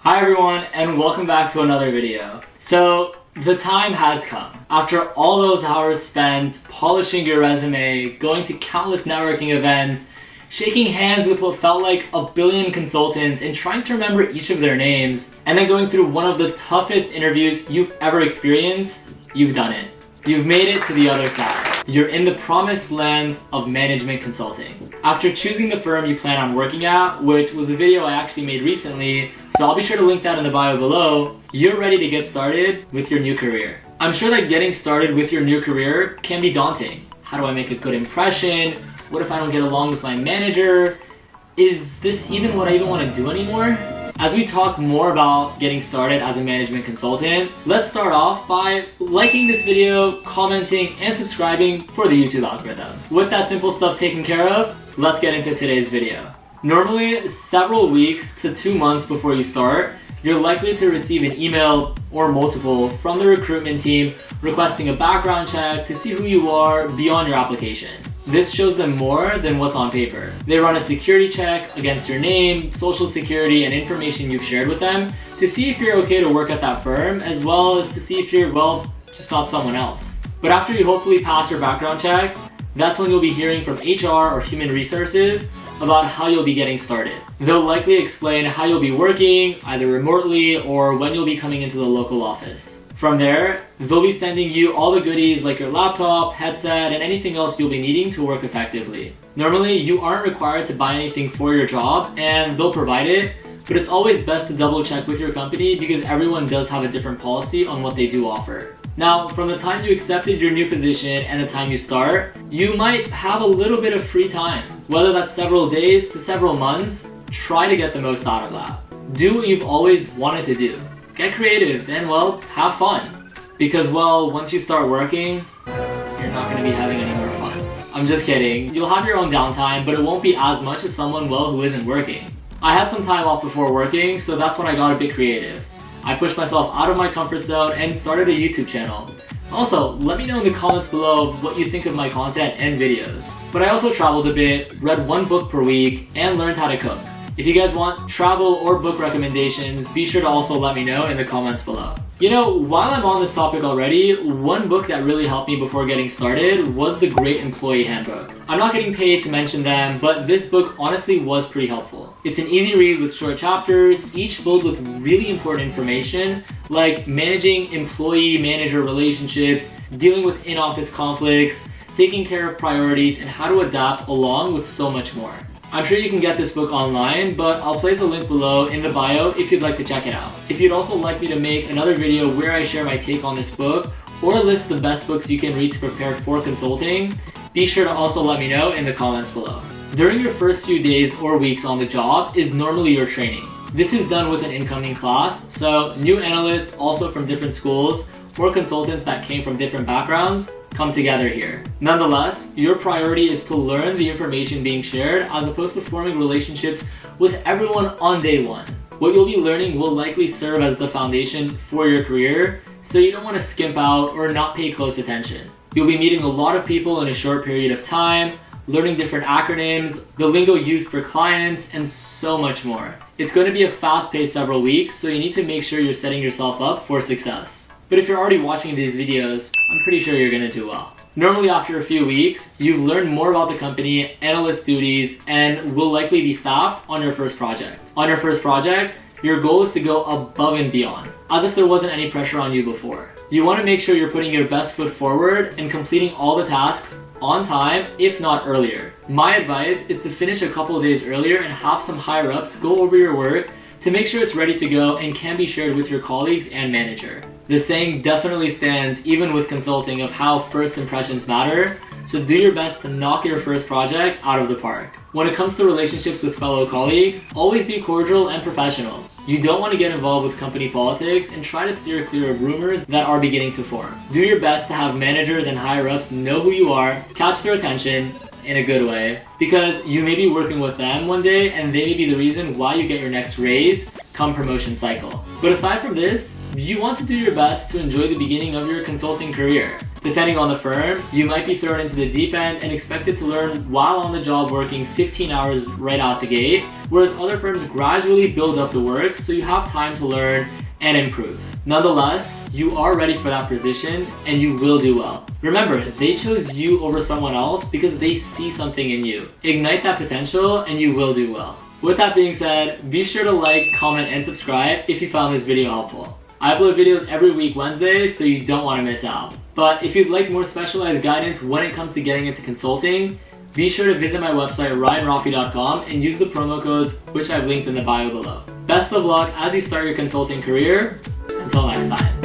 Hi everyone, and welcome back to another video. So the time has come. After all those hours spent polishing your resume, going to countless networking events, shaking hands with what felt like a billion consultants and trying to remember each of their names, and then going through one of the toughest interviews you've ever experienced, you've done it. You've made it to the other side. You're in the promised land of management consulting. After choosing the firm you plan on working at, which was a video I actually made recently, so I'll be sure to link that in the bio below, you're ready to get started with your new career. I'm sure that getting started with your new career can be daunting. How do I make a good impression? What if I don't get along with my manager? Is this even what I even want to do anymore? As we talk more about getting started as a management consultant, let's start off by liking this video, commenting, and subscribing for the YouTube algorithm. With that simple stuff taken care of, let's get into today's video. Normally, several weeks to 2 months before you start, you're likely to receive an email or multiple from the recruitment team requesting a background check to see who you are beyond your application. This shows them more than what's on paper. They run a security check against your name, social security, and information you've shared with them to see if you're okay to work at that firm, as well as to see if you're, well, just not someone else. But after you hopefully pass your background check, that's when you'll be hearing from HR or human resources about how you'll be getting started. They'll likely explain how you'll be working, either remotely or when you'll be coming into the local office. From there, they'll be sending you all the goodies like your laptop, headset, and anything else you'll be needing to work effectively. Normally, you aren't required to buy anything for your job, and they'll provide it, but it's always best to double check with your company because everyone does have a different policy on what they do offer. Now, from the time you accepted your new position and the time you start, you might have a little bit of free time. Whether that's several days to several months, try to get the most out of that. Do what you've always wanted to do. Get creative and, well, have fun. Because, well, once you start working, you're not going to be having any more fun. I'm just kidding. You'll have your own downtime, but it won't be as much as someone, well, who isn't working. I had some time off before working, so that's when I got a bit creative. I pushed myself out of my comfort zone and started a YouTube channel. Also, let me know in the comments below what you think of my content and videos. But I also traveled a bit, read 1 book per week, and learned how to cook. If you guys want travel or book recommendations, be sure to also let me know in the comments below. You know, while I'm on this topic already, one book that really helped me before getting started was The Great Employee Handbook. I'm not getting paid to mention them, but this book honestly was pretty helpful. It's an easy read with short chapters, each filled with really important information like managing employee-manager relationships, dealing with in-office conflicts, taking care of priorities, and how to adapt along with so much more. I'm sure you can get this book online, but I'll place a link below in the bio if you'd like to check it out. If you'd also like me to make another video where I share my take on this book or list the best books you can read to prepare for consulting, be sure to also let me know in the comments below. During your first few days or weeks on the job is normally your training. This is done with an incoming class, so new analysts also from different schools or consultants that came from different backgrounds come together here. Nonetheless, your priority is to learn the information being shared as opposed to forming relationships with everyone on day one. What you'll be learning will likely serve as the foundation for your career, so you don't want to skimp out or not pay close attention. You'll be meeting a lot of people in a short period of time, learning different acronyms, the lingo used for clients, and so much more. It's going to be a fast-paced several weeks, so you need to make sure you're setting yourself up for success. But if you're already watching these videos, I'm pretty sure you're gonna do well. Normally after a few weeks, you've learned more about the company, analyst duties, and will likely be staffed on your first project. On your first project, your goal is to go above and beyond, as if there wasn't any pressure on you before. You wanna make sure you're putting your best foot forward and completing all the tasks on time, if not earlier. My advice is to finish a couple of days earlier and have some higher ups go over your work to make sure it's ready to go and can be shared with your colleagues and manager. The saying definitely stands even with consulting of how first impressions matter, so do your best to knock your first project out of the park. When it comes to relationships with fellow colleagues, always be cordial and professional. You don't want to get involved with company politics and try to steer clear of rumors that are beginning to form. Do your best to have managers and higher ups know who you are, catch their attention, in a good way, because you may be working with them one day and they may be the reason why you get your next raise come promotion cycle. But aside from this, you want to do your best to enjoy the beginning of your consulting career, to Depending on the firm, you might be thrown into the deep end and expected to learn while on the job working 15 hours right out the gate, whereas other firms gradually build up the work so you have time to learn and improve. Nonetheless, you are ready for that position and you will do well. Remember, they chose you over someone else because they see something in you. Ignite that potential and you will do well. With that being said, be sure to like, comment, and subscribe if you found this video helpful. I upload videos every week Wednesday, so you don't want to miss out. But if you'd like more specialized guidance when it comes to getting into consulting, be sure to visit my website ryanrafi.com and use the promo codes which I've linked in the bio below. Best of luck as you start your consulting career. Until next time.